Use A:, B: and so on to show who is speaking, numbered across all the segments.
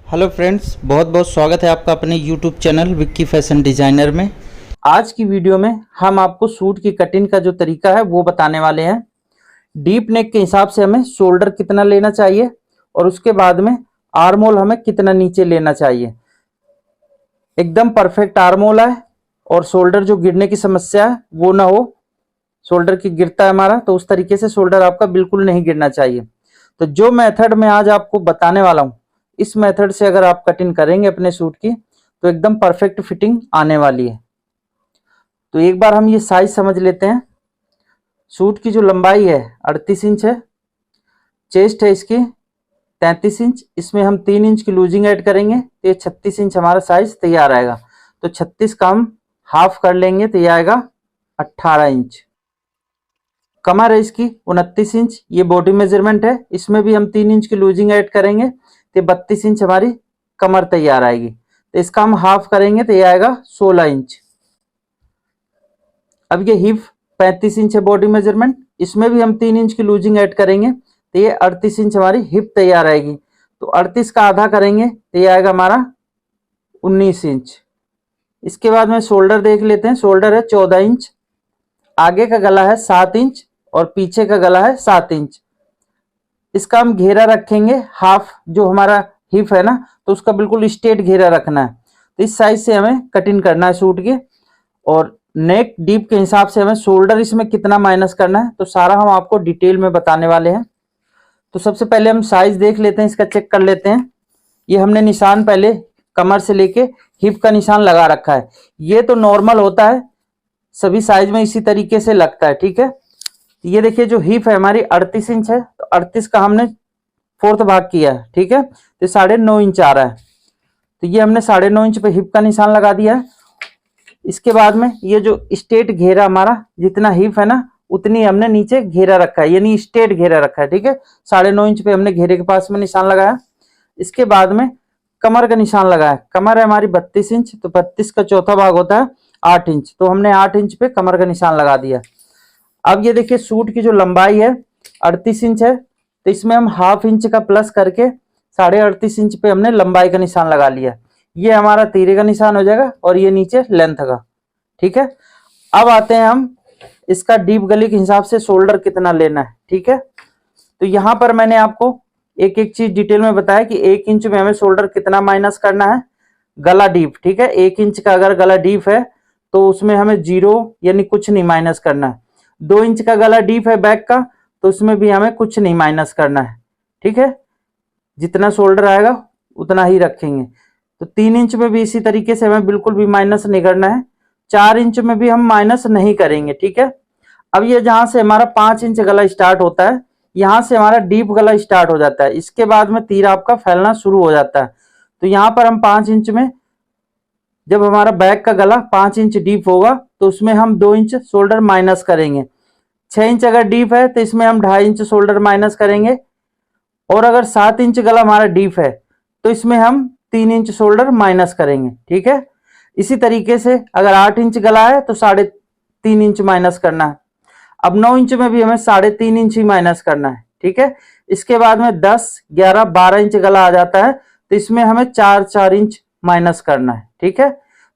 A: Hello friends, बहुत बहुत स्वागत है आपका अपने YouTube channel Vicky fashion designer में। आज की वीडियो में हम आपको सूट की कटिंग का जो तरीका है वो बताने वाले हैं। डीप नेक के हिसाब से हमें शोल्डर कितना लेना चाहिए और उसके बाद में आर्म होल हमें कितना नीचे लेना चाहिए। एकदम परफेक्ट आर्म होल है और शोल्डर जो गिरने की समस्या है वो ना हो। शोल्डर की गिरता है हमारा तो उस तरीके से शोल्डर आपका बिल्कुल नहीं गिरना चाहिए। तो जो मेथड मैं आज आपको बताने वाला हूँ, इस मेथड से अगर आप कटिंग करेंगे अपने सूट की तो एकदम परफेक्ट फिटिंग आने वाली है। तो एक बार हम ये साइज समझ लेते हैं। सूट की जो लंबाई है 38 इंच है, चेस्ट है इसकी 33 इंच, इसमें हम 3 इंच की लूजिंग ऐड करेंगे तो ये 36 इंच हमारा साइज तैयार आएगा। तो 36 का हम हाफ कर लेंगे तो ये आएगा 18 इंच। कमर है इसकी 29 इंच, ये बॉडी मेजरमेंट है, इसमें भी हम 3 इंच की लूजिंग ऐड करेंगे तो 32 इंच हमारी कमर तैयार आएगी। तो इसका हम हाफ करेंगे तो ये आएगा 16 इंच। अब ये हिप 35 इंच है बॉडी मेजरमेंट, इसमें भी हम 3 इंच की लूजिंग ऐड करेंगे तो ये 38 इंच हमारी हिप तैयार आएगी। तो 38 का आधा करेंगे तो ये आएगा हमारा 19 इंच। इसके बाद में शोल्डर देख लेते हैं। शोल्डर है 14 इंच, आगे का गला है 7 इंच और पीछे का गला है 7 इंच। इसका हम घेरा रखेंगे हाफ, जो हमारा हिप है ना तो उसका बिल्कुल स्ट्रेट घेरा रखना है। तो इस साइज से हमें कटिंग करना है सूट की। और नेक डीप के हिसाब से हमें शोल्डर इसमें कितना माइनस करना है तो सारा हम आपको डिटेल में बताने वाले हैं। तो सबसे पहले हम साइज देख लेते हैं, इसका चेक कर लेते हैं। ये हमने निशान पहले कमर से लेके हिप का निशान लगा रखा है। ये तो नॉर्मल होता है, सभी साइज में इसी तरीके से लगता है, ठीक है। ये देखिए जो हिप है हमारी 38 इंच है, तो 38 का हमने 4th भाग किया है, ठीक है। तो 9.5 इंच आ रहा है, तो ये हमने 9.5 इंच पे हिप का निशान लगा दिया है। इसके बाद में ये जो स्ट्रेट घेरा हमारा, जितना हिप है ना उतनी हमने नीचे घेरा रखा है, यानी स्ट्रेट घेरा रखा है, ठीक है। 9.5 इंच पे हमने घेरे के पास में निशान लगाया। इसके बाद में कमर का निशान लगाया। कमर है हमारी 32 इंच, तो 32 का चौथा भाग होता है 8 इंच, तो हमने 8 इंच पे कमर का निशान लगा दिया। अब ये देखिए सूट की जो लंबाई है 38 इंच है, तो इसमें हम हाफ इंच का प्लस करके 38.5 इंच पे हमने लंबाई का निशान लगा लिया। ये हमारा तीरे का निशान हो जाएगा और ये नीचे लेंथ का, ठीक है। अब आते हैं हम इसका डीप गले के हिसाब से शोल्डर कितना लेना है, ठीक है। तो यहाँ पर मैंने आपको एक एक चीज डिटेल में बताया कि 1 इंच में हमें शोल्डर कितना माइनस करना है। गला डीप, ठीक है, 1 इंच का अगर गला डीप है तो उसमें हमें 0 यानी कुछ नहीं माइनस करना है। 2 इंच का गला डीप है बैक का, तो उसमें भी हमें कुछ नहीं माइनस करना है, ठीक है। जितना शोल्डर आएगा उतना ही रखेंगे। तो 3 इंच में भी इसी तरीके से हमें बिल्कुल भी माइनस नहीं करना है। 4 इंच में भी हम माइनस नहीं करेंगे, ठीक है। अब ये जहां से हमारा 5 इंच गला स्टार्ट होता है, यहां से हमारा डीप गला स्टार्ट हो जाता है। इसके बाद में तीर आपका फैलना शुरू हो जाता है। तो यहाँ पर हम 5 इंच में, जब हमारा बैक का गला 5 इंच डीप होगा तो उसमें हम 2 इंच शोल्डर माइनस करेंगे। 6 इंच अगर डीप है तो इसमें हम 2.5 इंच शोल्डर माइनस करेंगे। और अगर 7 इंच गला हमारा डीप है तो इसमें हम 3 इंच शोल्डर माइनस करेंगे, ठीक है। इसी तरीके से अगर 8 इंच गला है तो 3.5 इंच माइनस करना है। अब 9 इंच में भी हमें 3.5 इंच ही माइनस करना है, ठीक है। इसके बाद में 10, 11, 12 इंच गला आ जाता है तो इसमें हमें 4 इंच माइनस करना है, ठीक है।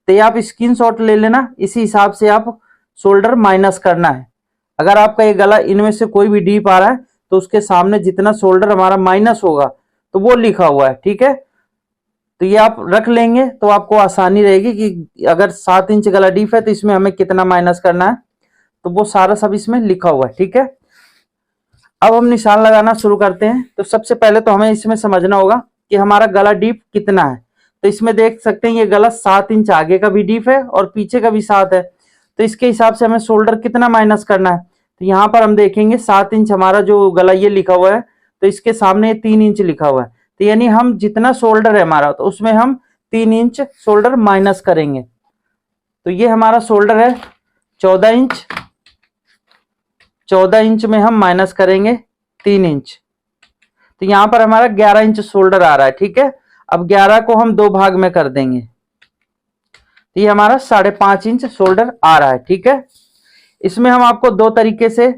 A: तो ये आप स्क्रीनशॉट ले लेना, इसी हिसाब से आप शोल्डर माइनस करना है। अगर आपका ये गला इनमें से कोई भी डीप आ रहा है तो उसके सामने जितना शोल्डर हमारा माइनस होगा तो वो लिखा हुआ है, ठीक है। तो ये आप रख लेंगे तो आपको आसानी रहेगी कि अगर 7 इंच गला डीप है तो इसमें हमें कितना माइनस करना है, तो वो सारा सब इसमें लिखा हुआ है, ठीक है। अब हम निशान लगाना शुरू करते हैं। तो सबसे पहले तो हमें इसमें समझना होगा कि हमारा गला डीप कितना है। तो इसमें देख सकते हैं ये गला 7 इंच आगे का भी डीप है और पीछे का भी 7 है। तो इसके हिसाब से हमें शोल्डर कितना माइनस करना है। तो यहाँ पर हम देखेंगे 7 इंच हमारा जो गला ये लिखा हुआ है, तो इसके सामने 3 इंच लिखा हुआ है। तो यानी हम जितना शोल्डर है हमारा तो उसमें हम 3 इंच शोल्डर माइनस करेंगे। तो ये हमारा शोल्डर है 14 इंच। 14 इंच में हम माइनस करेंगे 3 इंच, तो यहां पर हमारा 11 इंच शोल्डर आ रहा है, ठीक है। अब 11 को हम 2 भाग में कर देंगे तो ये हमारा 5.5 इंच शोल्डर आ रहा है, ठीक है। इसमें हम आपको 2 तरीके से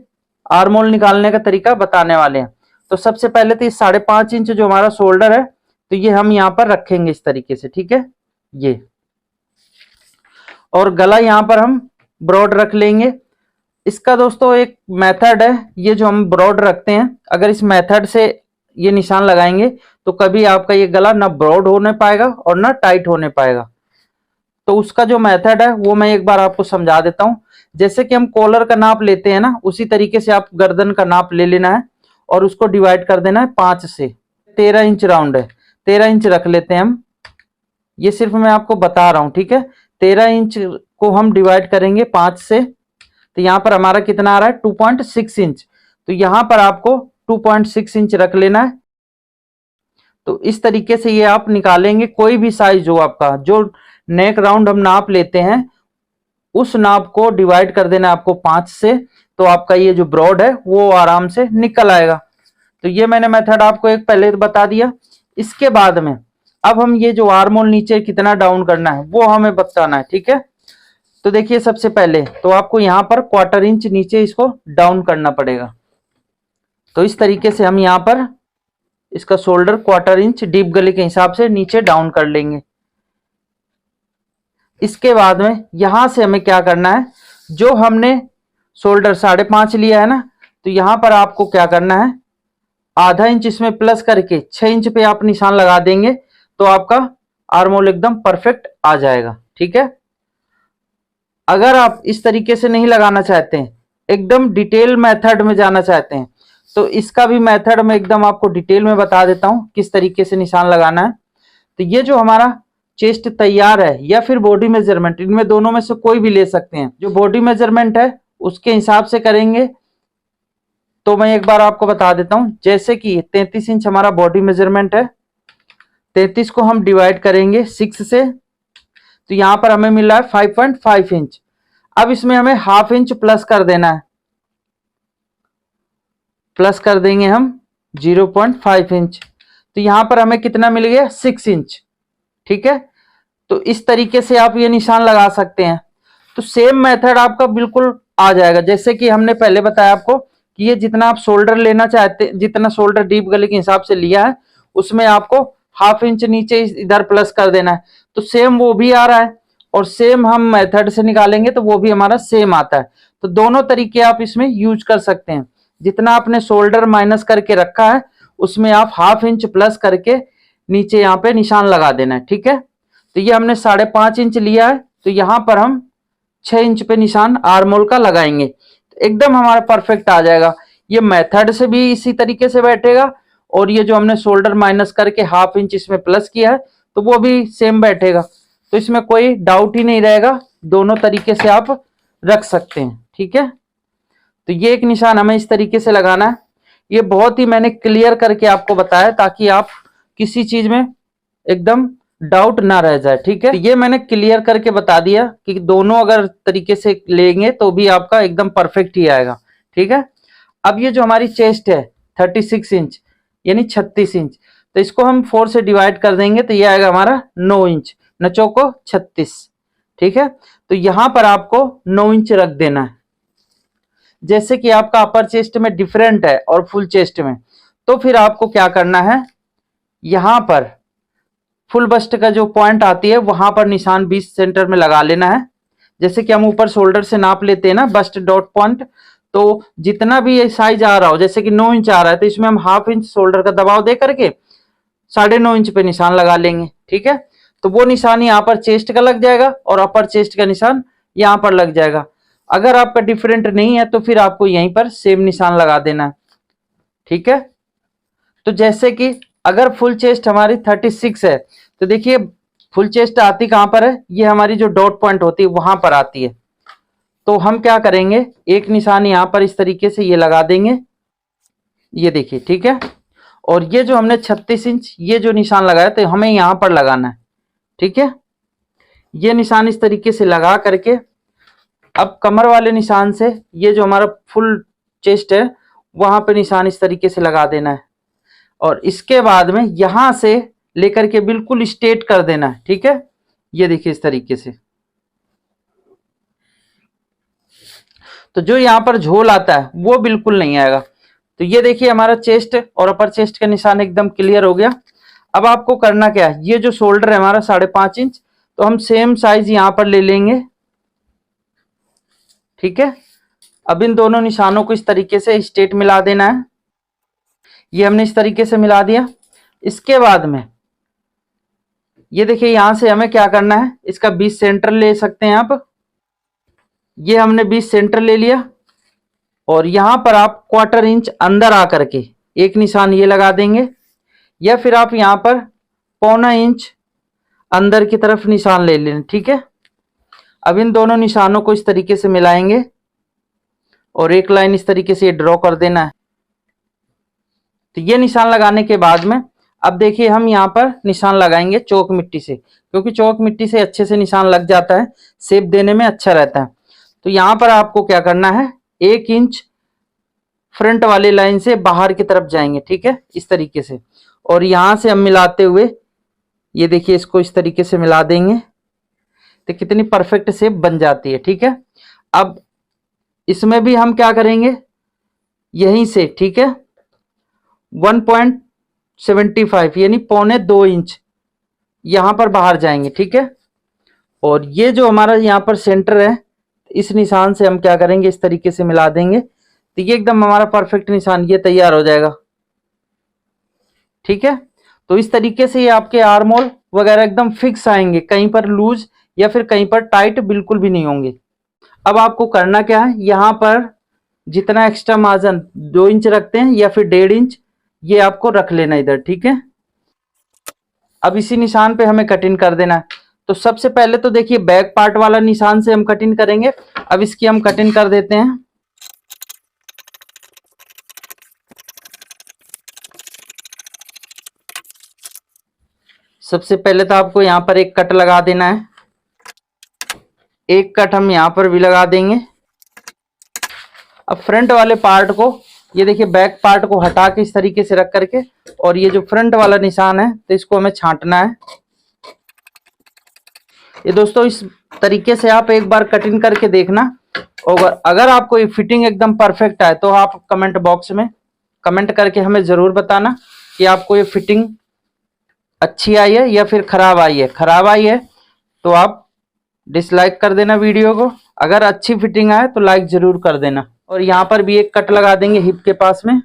A: आर्म होल निकालने का तरीका बताने वाले हैं। तो सबसे पहले तो ये 5.5 इंच जो हमारा शोल्डर है तो ये हम यहाँ पर रखेंगे इस तरीके से, ठीक है। ये और गला यहाँ पर हम ब्रॉड रख लेंगे। इसका दोस्तों एक मेथड है, ये जो हम ब्रॉड रखते हैं, अगर इस मेथड से ये निशान लगाएंगे तो कभी आपका ये गला ना ब्रॉड होने पाएगा और ना टाइट होने पाएगा। तो उसका जो मेथड है वो मैं एक बार आपको समझा देता हूं। जैसे कि हम कॉलर का नाप लेते हैं ना, उसी तरीके से आप गर्दन का नाप ले लेना है और उसको डिवाइड कर देना है 5 से। 13 इंच राउंड है, 13 इंच रख लेते हैं हम। ये सिर्फ मैं आपको बता रहा हूं, ठीक है। 13 इंच को हम डिवाइड करेंगे 5 से, तो यहाँ पर हमारा कितना आ रहा है 2.6 इंच। तो यहाँ पर आपको 2.6 इंच रख लेना है। तो इस तरीके से ये आप निकालेंगे, कोई भी साइज हो आपका, जो नेक राउंड हम नाप लेते हैं उस नाप को डिवाइड कर देना है आपको 5 से, तो आपका ये जो ब्रॉड है वो आराम से निकल आएगा। तो ये मैंने मेथड आपको एक पहले बता दिया। इसके बाद में अब हम ये जो आर्म होल नीचे कितना डाउन करना है वो हमें बताना है, ठीक है। तो देखिए सबसे पहले तो आपको यहाँ पर 1/4 इंच नीचे इसको डाउन करना पड़ेगा। तो इस तरीके से हम यहाँ पर इसका शोल्डर 1/4 इंच डीप गले के हिसाब से नीचे डाउन कर लेंगे। इसके बाद में यहां से हमें क्या करना है, जो हमने शोल्डर 5.5 लिया है ना, तो यहां पर आपको क्या करना है, ½ इंच इसमें प्लस करके 6 इंच पे आप निशान लगा देंगे तो आपका आर्म होल एकदम परफेक्ट आ जाएगा, ठीक है। अगर आप इस तरीके से नहीं लगाना चाहते हैं, एकदम डिटेल मेथड में जाना चाहते हैं, तो इसका भी मेथड मैं एकदम आपको डिटेल में बता देता हूं किस तरीके से निशान लगाना है। तो ये जो हमारा चेस्ट तैयार है या फिर बॉडी मेजरमेंट, इनमें दोनों में से कोई भी ले सकते हैं। जो बॉडी मेजरमेंट है उसके हिसाब से करेंगे। तो मैं एक बार आपको बता देता हूं, जैसे कि 33 इंच हमारा बॉडी मेजरमेंट है, 33 को हम डिवाइड करेंगे 6 से, तो यहां पर हमें मिल रहा है 5.5 इंच। अब इसमें हमें ½ इंच प्लस कर देना है, प्लस कर देंगे हम 0.5 इंच। तो यहां पर हमें कितना मिल गया 6 इंच, ठीक है। तो इस तरीके से आप ये निशान लगा सकते हैं। तो सेम मेथड आपका बिल्कुल आ जाएगा, जैसे कि हमने पहले बताया आपको कि ये जितना आप शोल्डर लेना चाहते, जितना शोल्डर डीप गले के हिसाब से लिया है उसमें आपको ½ इंच नीचे इधर प्लस कर देना है। तो सेम वो भी आ रहा है और सेम हम मेथड से निकालेंगे तो वो भी हमारा सेम आता है। तो दोनों तरीके आप इसमें यूज कर सकते हैं। जितना आपने शोल्डर माइनस करके रखा है उसमें आप ½ इंच प्लस करके नीचे यहाँ पे निशान लगा देना है, ठीक है। तो ये हमने 5.5 इंच लिया है, तो यहां पर हम 6 इंच पे निशान आर्म होल का लगाएंगे, तो एकदम हमारा परफेक्ट आ जाएगा। ये मेथड से भी इसी तरीके से बैठेगा और ये जो हमने शोल्डर माइनस करके ½ इंच इसमें प्लस किया है तो वो भी सेम बैठेगा। तो इसमें कोई डाउट ही नहीं रहेगा, दोनों तरीके से आप रख सकते हैं, ठीक है। तो ये एक निशान हमें इस तरीके से लगाना है। ये बहुत ही मैंने क्लियर करके आपको बताया ताकि आप किसी चीज में एकदम डाउट ना रह जाए, ठीक है। तो ये मैंने क्लियर करके बता दिया कि दोनों अगर तरीके से लेंगे तो भी आपका एकदम परफेक्ट ही आएगा, ठीक है। अब ये जो हमारी चेस्ट है 36 इंच यानी 36 इंच, तो इसको हम 4 से डिवाइड कर देंगे तो ये आएगा हमारा 9 इंच, नचो को 36, ठीक है। तो यहां पर आपको 9 इंच रख देना है। जैसे कि आपका अपर चेस्ट में डिफरेंट है और फुल चेस्ट में, तो फिर आपको क्या करना है, यहां पर फुल बस्ट का जो पॉइंट आती है वहां पर निशान 20 सेंटर में लगा लेना है। जैसे कि हम ऊपर शोल्डर से नाप लेते हैं ना बस्ट डॉट पॉइंट, तो जितना भी ये साइज आ रहा हो, जैसे कि 9 इंच आ रहा है तो इसमें हम ½ इंच शोल्डर का दबाव दे करके 9.5 इंच पे निशान लगा लेंगे, ठीक है। तो वो निशान यहाँ पर चेस्ट का लग जाएगा और अपर चेस्ट का निशान यहाँ पर लग जाएगा। अगर आपका डिफरेंट नहीं है तो फिर आपको यहीं पर सेम निशान लगा देना है, ठीक है। तो जैसे कि अगर फुल चेस्ट हमारी 36 है तो देखिए फुल चेस्ट आती कहां पर है, ये हमारी जो डॉट पॉइंट होती है वहां पर आती है। तो हम क्या करेंगे, एक निशान यहां पर इस तरीके से ये लगा देंगे, ये देखिए, ठीक है। और ये जो हमने 36 इंच ये जो निशान लगाया तो हमें यहां पर लगाना है, ठीक है। ये निशान इस तरीके से लगा करके अब कमर वाले निशान से ये जो हमारा फुल चेस्ट है वहां पे निशान इस तरीके से लगा देना है और इसके बाद में यहां से लेकर के बिल्कुल स्ट्रेट कर देना है, ठीक है। ये देखिए इस तरीके से। तो जो यहां पर झोल आता है वो बिल्कुल नहीं आएगा। तो ये देखिए हमारा चेस्ट और अपर चेस्ट का निशान एकदम क्लियर हो गया। अब आपको करना क्या है, ये जो शोल्डर है हमारा 5.5 इंच, तो हम सेम साइज यहां पर ले लेंगे। ठीक है, अब इन दोनों निशानों को इस तरीके से स्ट्रेट मिला देना है। ये हमने इस तरीके से मिला दिया। इसके बाद में ये देखिए यहां से हमें क्या करना है, इसका 20 सेंटर ले सकते हैं आप। ये हमने 20 सेंटर ले लिया और यहां पर आप 1/4 इंच अंदर आकर के एक निशान ये लगा देंगे, या फिर आप यहां पर 1/4 इंच अंदर की तरफ निशान ले लें। ठीक है, अब इन दोनों निशानों को इस तरीके से मिलाएंगे और एक लाइन इस तरीके से ड्रॉ कर देना है। तो ये निशान लगाने के बाद में अब देखिए हम यहाँ पर निशान लगाएंगे चौक मिट्टी से, क्योंकि चौक मिट्टी से अच्छे से निशान लग जाता है, शेप देने में अच्छा रहता है। तो यहाँ पर आपको क्या करना है, 1 इंच फ्रंट वाली लाइन से बाहर की तरफ जाएंगे। ठीक है, इस तरीके से, और यहां से हम मिलाते हुए ये देखिए इसको इस तरीके से मिला देंगे, तो कितनी परफेक्ट शेप बन जाती है। ठीक है, अब इसमें भी हम क्या करेंगे, यहीं से ठीक है 1.75 यानी 1.25 इंच यहां पर बाहर जाएंगे। ठीक है, और ये जो हमारा यहाँ पर सेंटर है, इस निशान से हम क्या करेंगे, इस तरीके से मिला देंगे, तो ये एकदम हमारा परफेक्ट निशान ये तैयार हो जाएगा। ठीक है, तो इस तरीके से ये आपके आर्म होल वगैरह एकदम फिक्स आएंगे, कहीं पर लूज या फिर कहीं पर टाइट बिल्कुल भी नहीं होंगे। अब आपको करना क्या है, यहां पर जितना एक्स्ट्रा मार्जिन 2 इंच रखते हैं या फिर 1.5 इंच, ये आपको रख लेना इधर। ठीक है, अब इसी निशान पे हमें कटिंग कर देना है। तो सबसे पहले तो देखिए बैक पार्ट वाला निशान से हम कटिंग करेंगे। अब इसकी हम कटिंग कर देते हैं। सबसे पहले तो आपको यहां पर एक कट लगा देना है, एक कट हम यहां पर भी लगा देंगे। अब फ्रंट वाले पार्ट को, ये देखिए बैक पार्ट को हटा के इस तरीके से रख करके, और ये जो फ्रंट वाला निशान है तो इसको हमें छांटना है। ये दोस्तों इस तरीके से आप एक बार कटिंग करके देखना, और अगर आपको ये फिटिंग एकदम परफेक्ट आए तो आप कमेंट बॉक्स में कमेंट करके हमें जरूर बताना कि आपको ये फिटिंग अच्छी आई है या फिर खराब आई है। खराब आई है तो आप डिसलाइक कर देना वीडियो को, अगर अच्छी फिटिंग आए तो लाइक जरूर कर देना। और यहाँ पर भी एक कट लगा देंगे हिप के पास में,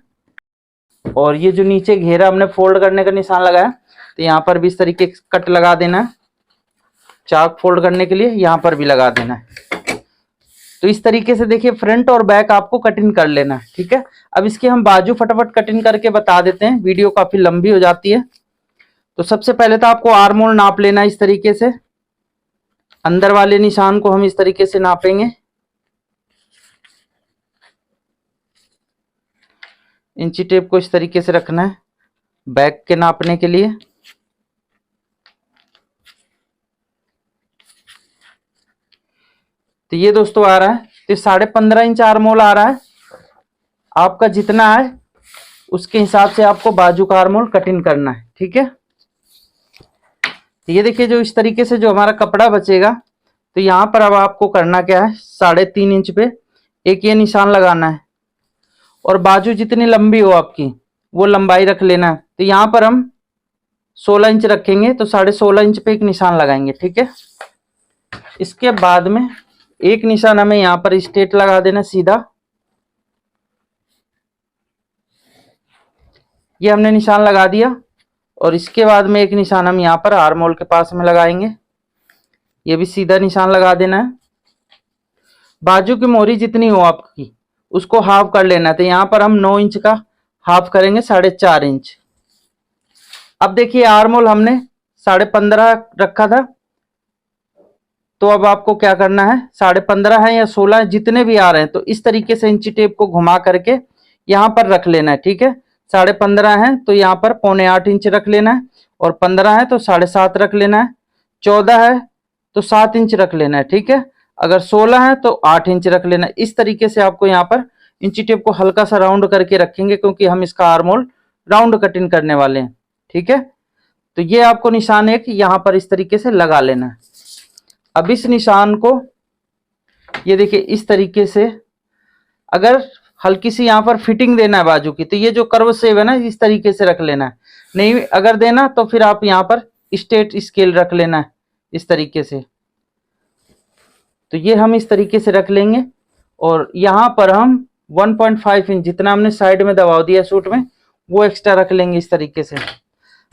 A: और ये जो नीचे घेरा हमने फोल्ड करने का निशान लगाया, तो यहाँ पर भी इस तरीके कट लगा देना है, चाक फोल्ड करने के लिए यहाँ पर भी लगा देना है। तो इस तरीके से देखिए फ्रंट और बैक आपको कटिंग कर लेना है। ठीक है, अब इसकी हम बाजू फटाफट कटिंग करके बता देते हैं, वीडियो काफी लंबी हो जाती है। तो सबसे पहले तो आपको आर्म होल नाप लेना है इस तरीके से, अंदर वाले निशान को हम इस तरीके से नापेंगे, इंची टेप को इस तरीके से रखना है बैक के नापने के लिए। तो ये दोस्तों आ रहा है, तो 15.5 इंच आर्म होल आ रहा है। आपका जितना है उसके हिसाब से आपको बाजू का आर्म होल कटिंग करना है। ठीक है, तो ये देखिए जो इस तरीके से जो हमारा कपड़ा बचेगा, तो यहाँ पर अब आपको करना क्या है, 3.5 इंच पे एक ये निशान लगाना है, और बाजू जितनी लंबी हो आपकी वो लंबाई रख लेना है। तो यहाँ पर हम 16 इंच रखेंगे, तो 16.5 इंच पे एक निशान लगाएंगे। ठीक है, इसके बाद में एक निशान हमें यहाँ पर स्ट्रेट लगा देना सीधा, ये हमने निशान लगा दिया। और इसके बाद में एक निशान हम यहाँ पर आर्म होल के पास में लगाएंगे, ये भी सीधा निशान लगा देना है। बाजू की मोहरी जितनी हो आपकी उसको हाफ कर लेना है, तो यहाँ पर हम 9 इंच का हाफ करेंगे, 4.5 इंच। अब देखिए आर्म होल हमने 15.5 रखा था, तो अब आपको क्या करना है, 15.5 है या 16 जितने भी आ रहे हैं, तो इस तरीके से इंची टेप को घुमा करके यहाँ पर रख लेना है। ठीक है, 15.5 है तो यहाँ पर 7.25 इंच रख लेना है, और 15 है तो 7.5 रख लेना है, 14 है तो 7 इंच रख लेना है। ठीक है, अगर 16 है तो 8 इंच रख लेना है। इस तरीके से आपको यहाँ पर इंची टेप को हल्का सा राउंड करके रखेंगे, क्योंकि हम इसका आर्म होल राउंड कटिंग करने वाले हैं। ठीक है, तो ये आपको निशान एक यहाँ पर इस तरीके से लगा लेना है। अब इस निशान को ये देखिए इस तरीके से, अगर हल्की सी यहाँ पर फिटिंग देना है बाजू की, तो ये जो कर्व शेप है ना, इस तरीके से रख लेना है। नहीं अगर देना तो फिर आप यहाँ पर स्ट्रेट स्केल रख लेना है इस तरीके से। तो ये हम इस तरीके से रख लेंगे और यहाँ पर हम 1.5 इंच जितना हमने साइड में दबाव दिया सूट में वो एक्स्ट्रा रख लेंगे इस तरीके से।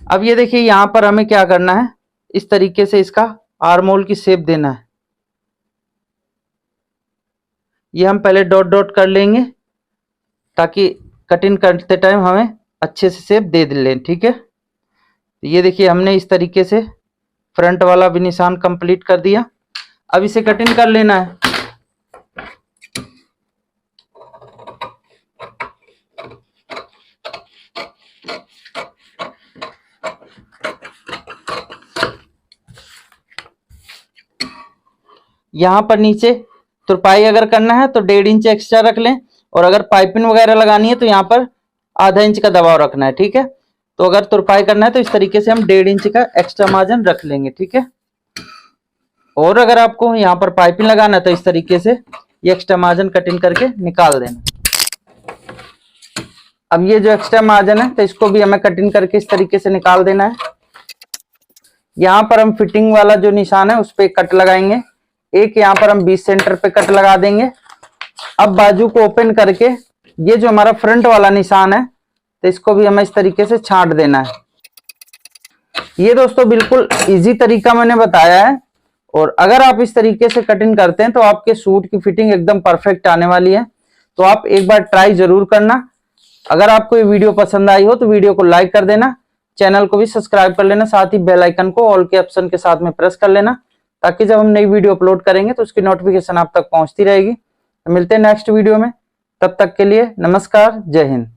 A: अब ये देखिए यहाँ पर हमें क्या करना है, इस तरीके से इसका आर्म होल की शेप देना है। ये हम पहले डॉट डॉट कर लेंगे ताकि कटिंग करते टाइम हमें अच्छे से शेप दे लें, ठीक है। ये देखिए हमने इस तरीके से फ्रंट वाला भी निशान कंप्लीट कर दिया। अब इसे कटिंग कर लेना है। यहाँ पर नीचे तुरपाई अगर करना है तो 1.5 इंच एक्स्ट्रा रख लें और अगर पाइपिंग वगैरह लगानी है तो यहाँ पर आधा इंच का दबाव रखना है, ठीक है। तो अगर तुरपाई करना है तो इस तरीके से हम 1.5 इंच का एक्स्ट्रा मार्जिन रख लेंगे, ठीक है। और अगर आपको यहाँ पर पाइपिंग लगाना है तो इस तरीके से ये एक्स्ट्रा मार्जिन कटिंग करके निकाल देना। अब ये जो एक्स्ट्रा मार्जिन है तो इसको भी हमें कटिंग करके इस तरीके से निकाल देना है। यहाँ पर हम फिटिंग वाला जो निशान है उस पर कट लगाएंगे, एक यहाँ पर हम 20 सेंटर पे कट लगा देंगे। अब बाजू को ओपन करके ये जो हमारा फ्रंट वाला निशान है तो इसको भी हमें इस तरीके से छांट देना है। ये दोस्तों बिल्कुल इजी तरीका मैंने बताया है और अगर आप इस तरीके से कटिंग करते हैं तो आपके सूट की फिटिंग एकदम परफेक्ट आने वाली है। तो आप एक बार ट्राई जरूर करना। अगर आपको ये वीडियो पसंद आई हो तो वीडियो को लाइक कर देना, चैनल को भी सब्सक्राइब कर लेना, साथ ही बेल आइकन को ऑल के ऑप्शन के साथ में प्रेस कर लेना ताकि जब हम नई वीडियो अपलोड करेंगे तो उसकी नोटिफिकेशन आप तक पहुंचती रहेगी। तो मिलते हैं नेक्स्ट वीडियो में, तब तक के लिए नमस्कार, जय हिंद।